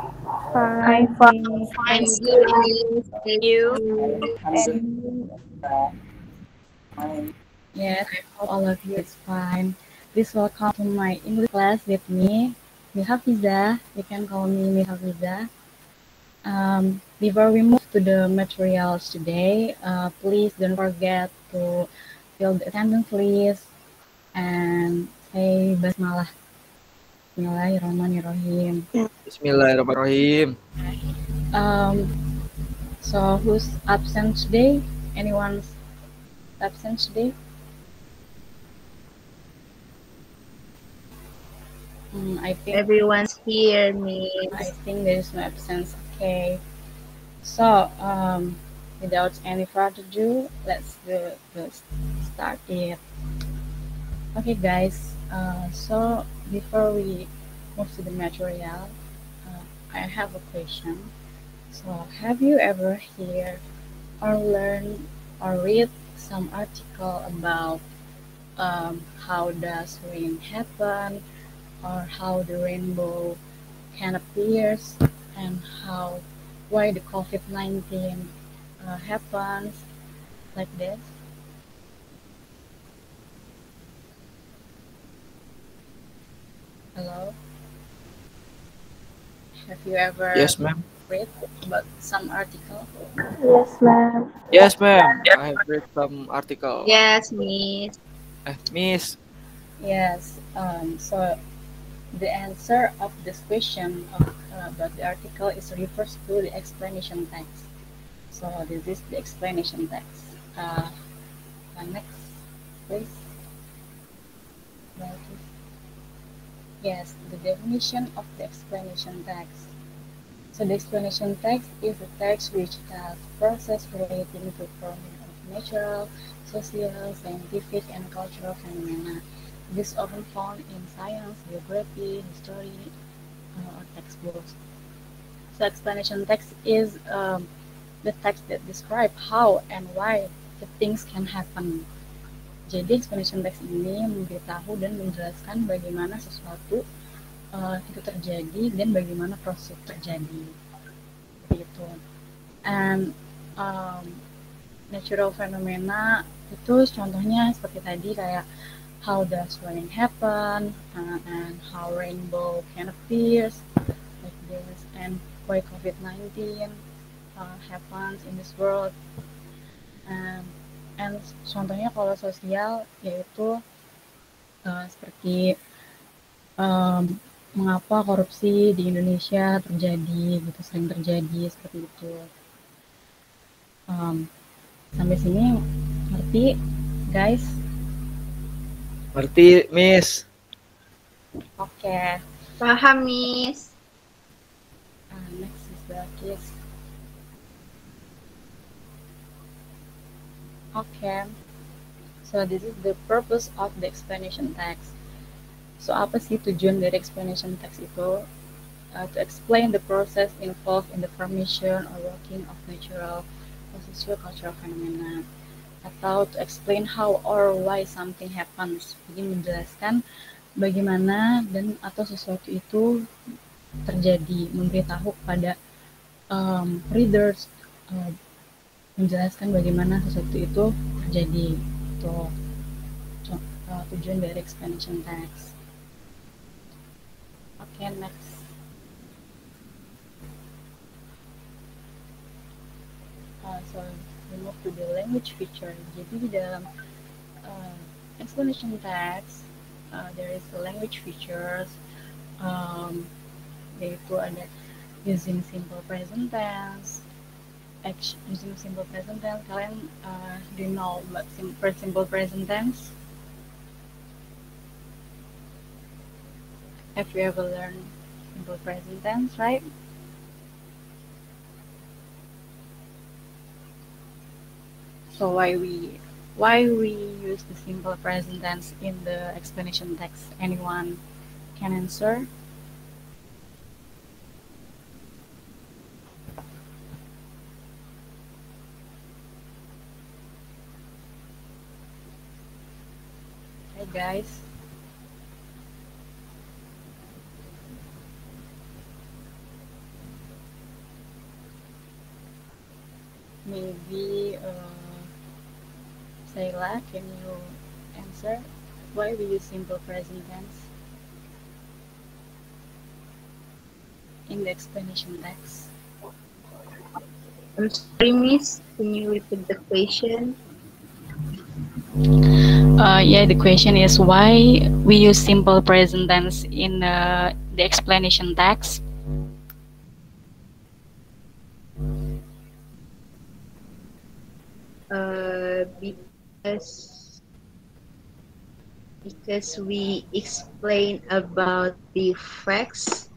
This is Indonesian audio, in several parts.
I'm Fine, fine. Miss. I'm Thank good, you. Miss. Thank you. And yes, I hope all of you is fine. Please welcome to my English class with me, Miss Hafiza. You can call me Miss Hafiza. Before we move to the materials today, please don't forget to fill the attendance list and say basmalah. Bismillahirrahmanirrahim. Bismillahirrahmanirrahim. Um, so who's absent today? Anyone's absent today? I think Everyone's here, Miss. there is no absence. Okay. So without any further ado, let's start it. Okay, guys. So before we move to the material, I have a question. So have you ever heard or learned or read some article about how does rain happen or how the rainbow can appear and how why the COVID-19 happens like this? Hello, have you ever Yes, ma'am. read about some article? yes, ma'am. Yes, ma'am. I have read some article. Yes, Miss. Miss. Yes. So the answer of this question about the article is refers to the explanation text. So this is the explanation text. Next, please. Yes, the definition of the explanation text. So the explanation text is a text which has process relating to forming of natural, social, scientific, and cultural phenomena. It is often found in science, geography, history, or textbooks. So explanation text is the text that describe how and why the things can happen. Jadi explanation text ini memberitahu dan menjelaskan bagaimana sesuatu itu terjadi dan bagaimana proses terjadi. Gitu. And natural phenomena itu contohnya seperti tadi kayak how does rain happen and how rainbow can appear like this and why COVID-19 happens in this world and contohnya kalau sosial yaitu seperti mengapa korupsi di Indonesia terjadi gitu sering terjadi seperti itu. Sampai sini ngerti guys? Ngerti, Miss. Oke. Paham, Miss. Next is the case. Okay. So this is the purpose of the explanation text. So apa sih tujuan dari explanation text itu? To explain the process involved in the formation or working of natural or socio-cultural phenomena, atau to explain how or why something happens. Jadi menjelaskan bagaimana dan atau sesuatu itu terjadi, memberitahu kepada readers, menjelaskan bagaimana sesuatu itu terjadi. Itu tujuan dari explanation text. Okay, next. So we move to the language feature. Jadi di dalam explanation text there is the language features, yaitu ada using simple present tense. Using simple present tense, kalian do you know about simple present tense? Have you ever learned simple present tense, right? So why we use the simple present tense in the explanation text? Anyone can answer? Hey guys. maybe Sayla, can you answer why we use simple present tense in the explanation text? I'm sorry, Miss. Can you repeat the question? Yeah, the question is why we use simple present tense in the explanation text. Because we explain about the facts,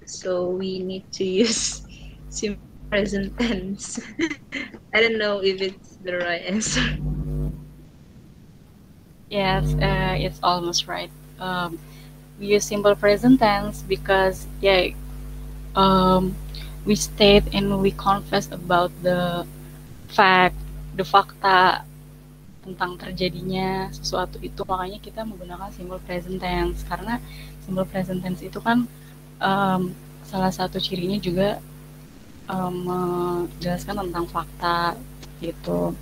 so we need to use simple present tense. I don't know if it's the right answer. Yes, it's almost right. We use simple present tense because we state and we confess about the fact, the fakta tentang terjadinya sesuatu itu, makanya kita menggunakan simple present tense karena simple present tense itu kan salah satu cirinya juga menjelaskan tentang fakta gitu.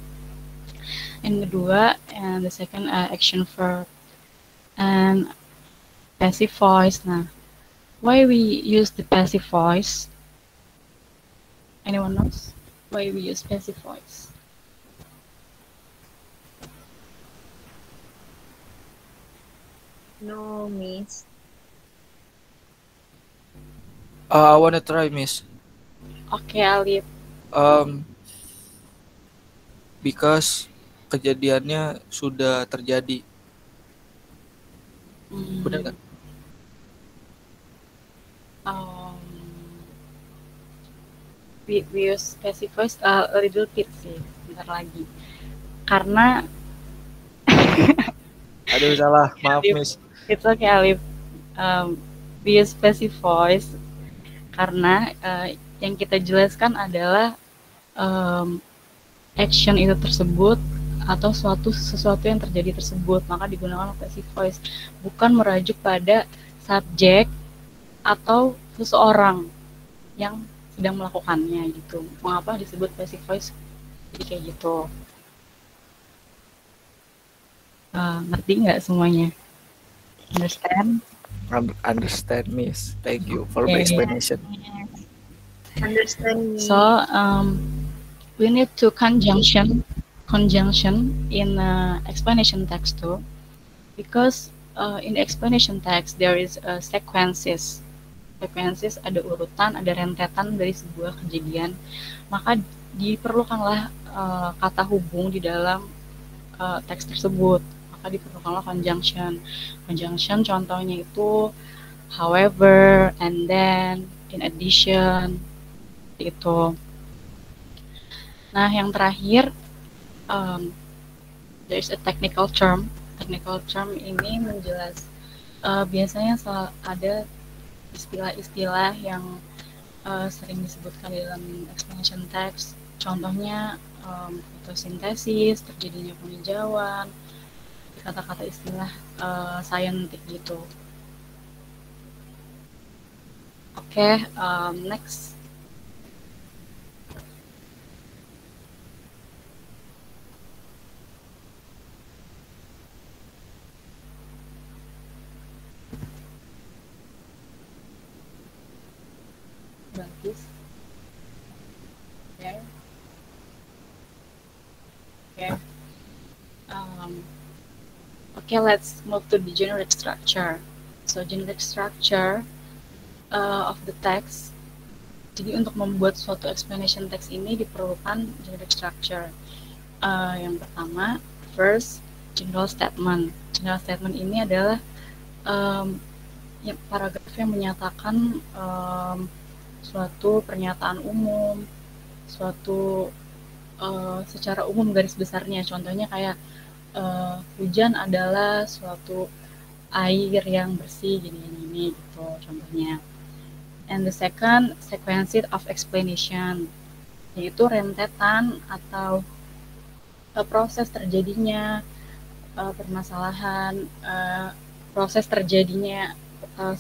Yang kedua, and the second action verb and passive voice. Nah, why we use the passive voice? Anyone knows why we use passive voice? No, Miss. I wanna try, Miss. Okay, Alif. Because kejadiannya sudah terjadi. Benar nggak? We use passive voice a little bit sih, bentar lagi. Karena Aduh salah, maaf Miss. It's okay, Alif. We use passive voice karena yang kita jelaskan adalah action itu tersebut atau sesuatu yang terjadi tersebut, maka digunakan passive voice, bukan merujuk pada subjek atau seseorang yang sedang melakukannya gitu. Mengapa disebut passive voice? Jadi kayak gitu. Ngerti nggak semuanya? Understand? Understand, Miss. Thank you for the explanation. Understand me. So we need to conjunction in explanation text too, because in the explanation text there is sequences. Sequences ada urutan, ada rentetan dari sebuah kejadian, maka diperlukanlah kata hubung di dalam teks tersebut. Maka diperlukanlah conjunction. Conjunction contohnya itu however, and then, in addition, itu. Nah, yang terakhir, there is a technical term. Technical term ini biasanya ada istilah-istilah yang sering disebutkan di dalam explanation text. Contohnya fotosintesis, terjadinya penghijauan, kata-kata istilah saintik gitu. Oke, next. Bagus. Okay. Okay, let's move to the generic structure. So, generic structure of the text. Jadi untuk membuat suatu explanation text ini diperlukan generic structure. Yang pertama, first, general statement. General statement ini adalah paragraf yang menyatakan suatu pernyataan umum, suatu secara umum garis besarnya. Contohnya kayak hujan adalah suatu air yang bersih, gini gitu contohnya. And the second, sequence of explanation, yaitu rentetan atau proses terjadinya permasalahan, proses terjadinya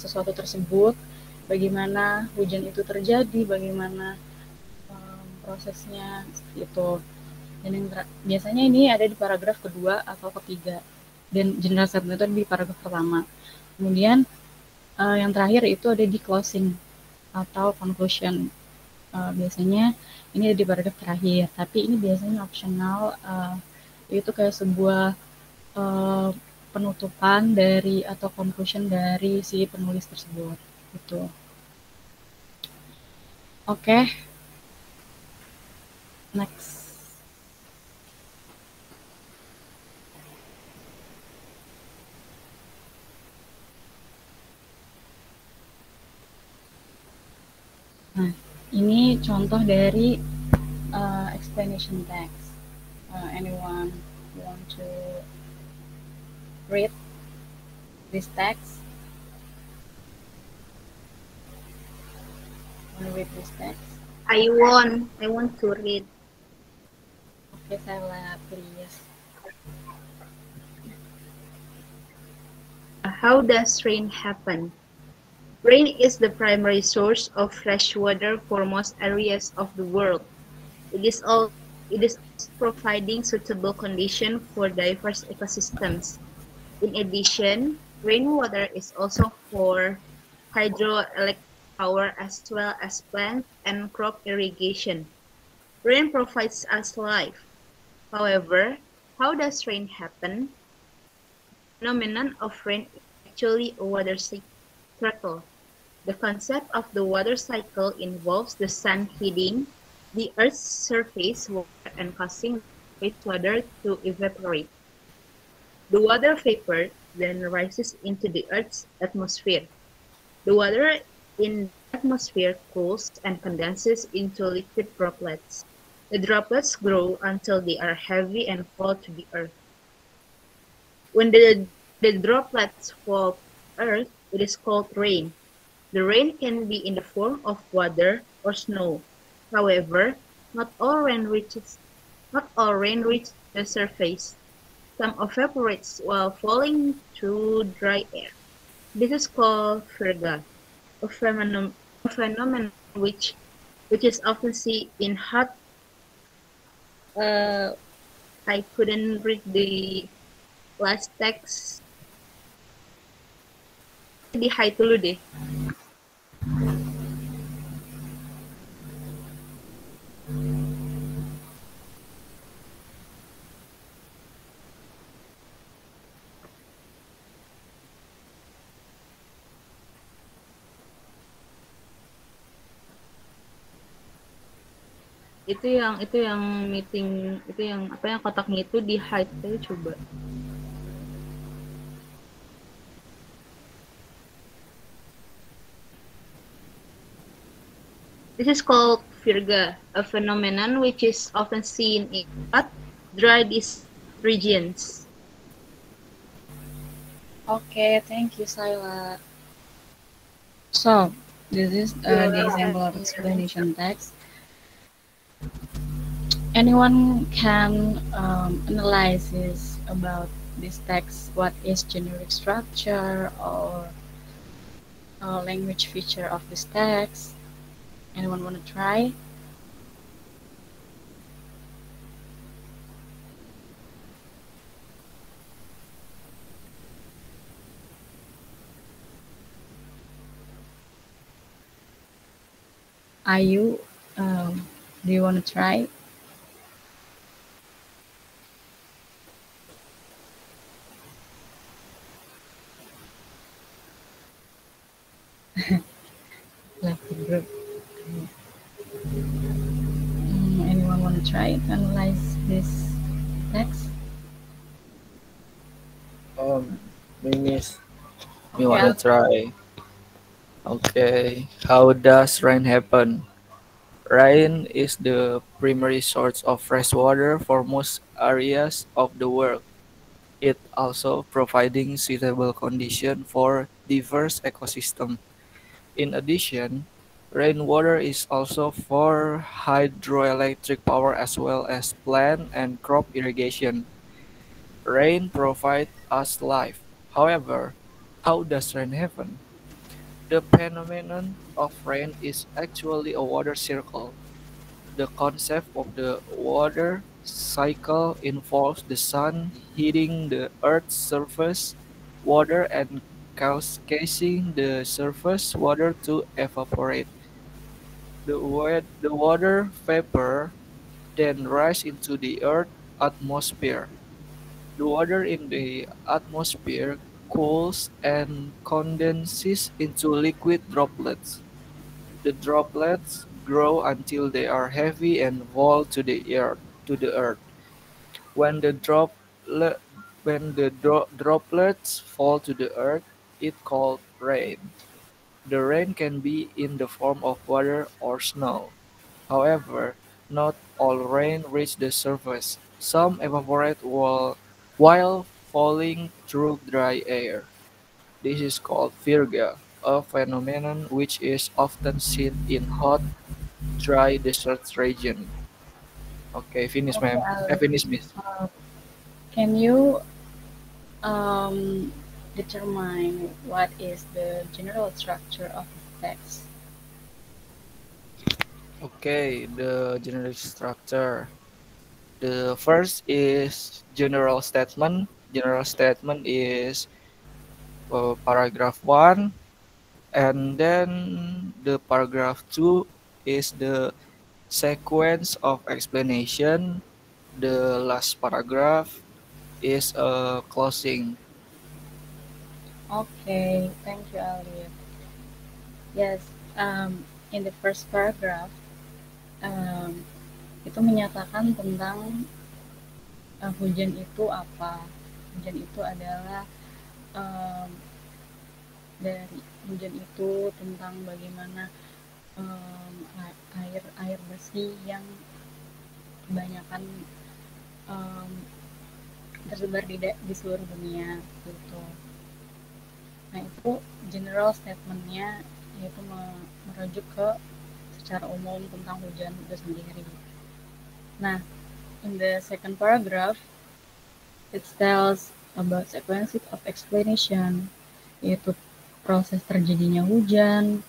sesuatu tersebut, bagaimana hujan itu terjadi, bagaimana prosesnya seperti itu. Dan yang biasanya ini ada di paragraf kedua atau ketiga, dan general statement itu ada di paragraf pertama. Kemudian yang terakhir itu ada di closing atau conclusion. Biasanya ini ada di paragraf terakhir, tapi ini biasanya optional. Itu kayak sebuah penutupan dari atau conclusion dari si penulis tersebut gitu. Oke. Next. Nah, ini contoh dari explanation text. Anyone want to read this text? Want to read this text? I want to read. Okay, Sarah, please. How does rain happen? Rain is the primary source of fresh water for most areas of the world. It is providing suitable conditions for diverse ecosystems. In addition, rainwater is also for hydroelectric power as well as plant and crop irrigation. Rain provides us life. However, how does rain happen? The phenomenon of rain is actually a water cycle. The concept of the water cycle involves the sun heating the Earth's surface water and causing wastewater to evaporate. The water vapor then rises into the Earth's atmosphere. The water in the atmosphere cools and condenses into liquid droplets. The droplets grow until they are heavy and fall to the earth. When the droplets fall to the earth, it is called rain. The rain can be in the form of water or snow. However, not all rain reaches the surface. Some evaporates while falling through dry air. This is called virga, a phenomenon which is often seen in hot. I couldn't read the last text. Di high dulu deh. itu yang meeting itu yang apa yang kotaknya itu di hide aja coba. This is called virga, a phenomenon which is often seen in hot, dry regions. Okay, thank you, Saila. So, this is the example of explanation text. Anyone can analyze this about this text. What is generic structure or language feature of this text? Anyone want to try? Ayu, do you want to try? Left the group. Anyone want to try to analyze this text? Miss, Okay, you wanna try? Okay. How does rain happen? Rain is the primary source of fresh water for most areas of the world. It also providing suitable condition for diverse ecosystem. In addition, rainwater is also for hydroelectric power as well as plant and crop irrigation. Rain provides us life. However, how does rain happen? The phenomenon of rain is actually a water circle. The concept of the water cycle involves the sun heating the Earth's surface water and causing the surface water to evaporate. The water vapor then rise into the Earth's atmosphere. The water in the atmosphere cools and condenses into liquid droplets. The droplets grow until they are heavy and fall to the earth. When the droplets fall to the earth, it called rain. The rain can be in the form of water or snow. However, not all rain reaches the surface. Some evaporate while falling through dry air. This is called virga, a phenomenon which is often seen in hot, dry desert region. Okay, finish, Okay, ma'am. Finish, miss. uh, can you um, determine what is the general structure of the text? Okay, the general structure. The first is general statement. General statement is paragraph 1, and then the paragraph 2 is the sequence of explanation. The last paragraph is a closing. Okay, thank you, Alif. Yes, in the first paragraph, um, itu menyatakan tentang hujan itu apa. Hujan itu adalah um, dari hujan itu tentang bagaimana um, air air bersih yang kebanyakan um, tersebar di seluruh dunia gitu. Nah itu general statementnya yaitu merujuk ke secara umum tentang hujan itu sendiri. Nah, in the second paragraph, it tells about sequence of explanation, yaitu proses terjadinya hujan.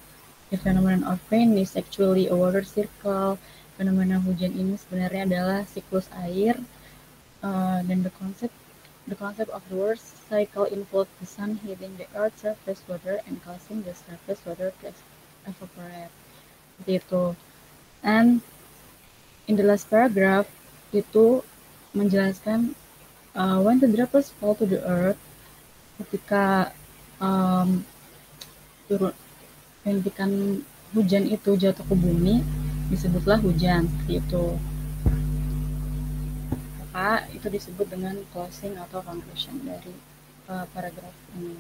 The phenomenon of rain is actually a water circle. Fenomena hujan ini sebenarnya adalah siklus air, dan the concept of the water cycle involves the sun heating the earth's surface water and causing the surface water to evaporate. Seperti itu. And in the last paragraph itu menjelaskan when the droplets fall to the earth, ketika um, turun hentikan hujan itu jatuh ke bumi disebutlah hujan seperti itu. Maka itu disebut dengan closing atau conclusion dari paragraf ini.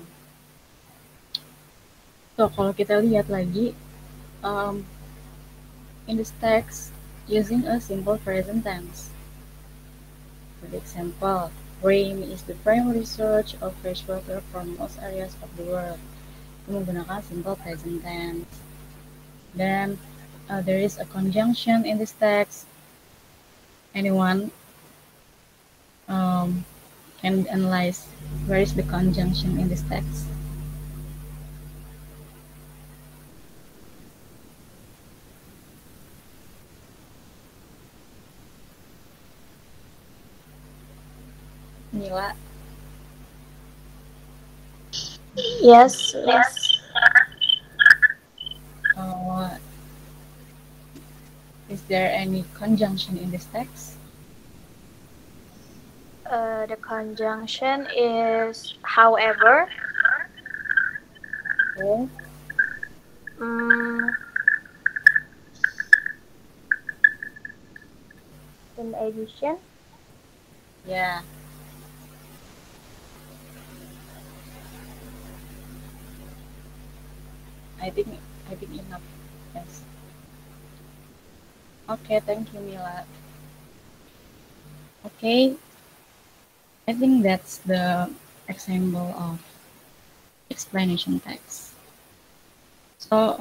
So kalau kita lihat lagi in this text using a simple present tense. For example, rain is the primary source of fresh water for most areas of the world. Itu menggunakan simple present tense. Then there is a conjunction in this text. Anyone can analyze where is the conjunction in this text? Mila, Yes, Miss. is there any conjunction in this text? The conjunction is however. Oh, Mm, in addition. yeah. I think enough. Yes. Okay, thank you, Mila. Okay, I think that's the example of explanation text. So,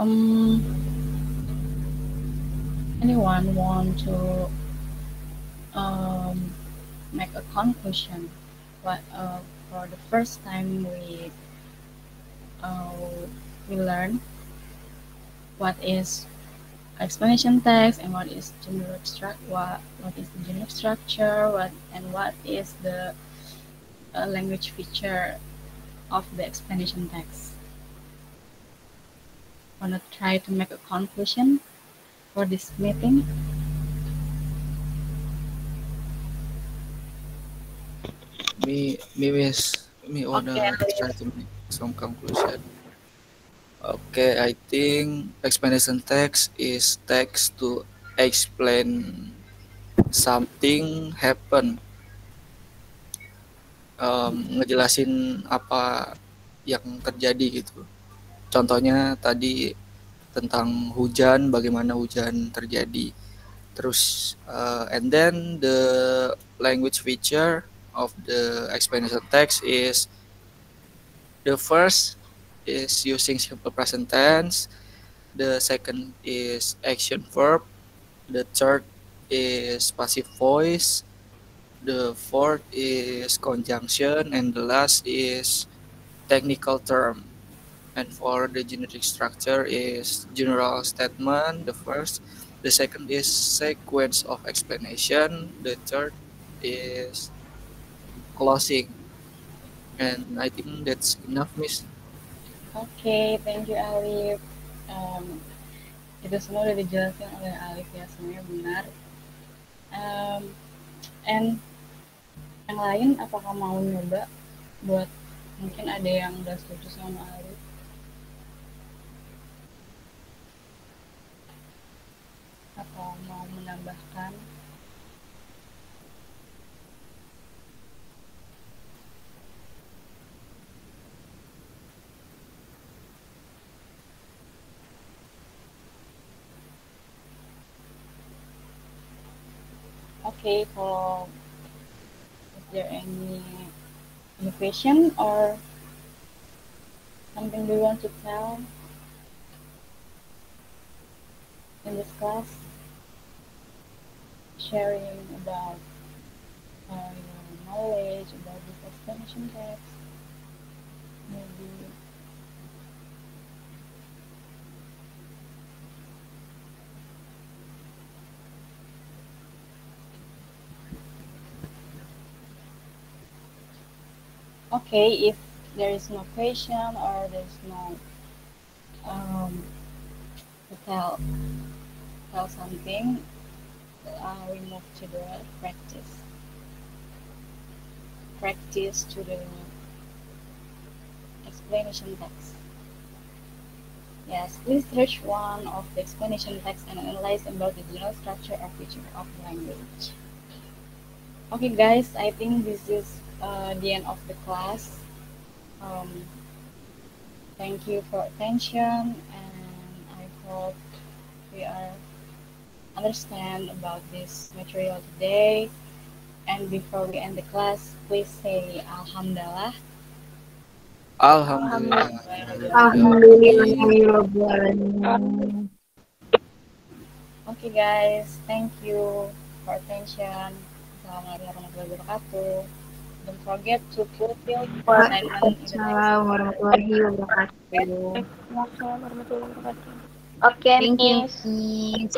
anyone want to make a conclusion? What for the first time uh, we learn what is explanation text and what is generic what is the generic structure, what is the language feature of the explanation text. Wanna try to make a conclusion for this meeting? Me Okay, wanna try to make some conclusion. Okay, I think explanation text is text to explain something happen, ngejelasin apa yang terjadi gitu. Contohnya tadi tentang hujan, bagaimana hujan terjadi. Terus, and then the language feature of the explanation text is the first is using simple present tense, the second is action verb, the third is passive voice, the fourth is conjunction, and the last is technical term. And for the generic structure is general statement, the first. The second is sequence of explanation. The third is closing. And I think that's enough, Miss. Okay, thank you Alif. Um, itu semua udah dijelasin oleh Alif ya, semuanya benar. And yang lain apakah mau nyoba buat mungkin ada yang udah setuju sama Alif atau mau menambahkan? Okay, kalau is there any question or something do you want to tell in this class? Sharing about your knowledge about this explanation text, maybe. Okay, if there is no question or there's no to tell something, we move to the practice to the explanation text. Yes, please search one of the explanation text and analyze about the general structure or feature of language. Okay guys, I think this is the end of the class. Um, thank you for attention, and I hope we are understand about this material today. And before we end the class, please say Alhamdulillah. Alhamdulillah. Alhamdulillahirobbilalamin. Okay guys, thank you for attention. Assalamualaikum warahmatullahi wabarakatuh. Don't forget to fulfill your assignment in the next Waalaikumsalam warahmatullahi wabarakatuh. Waalaikumsalam warahmatullahi wabarakatuh. Oke, Thank you, Miss. Miss.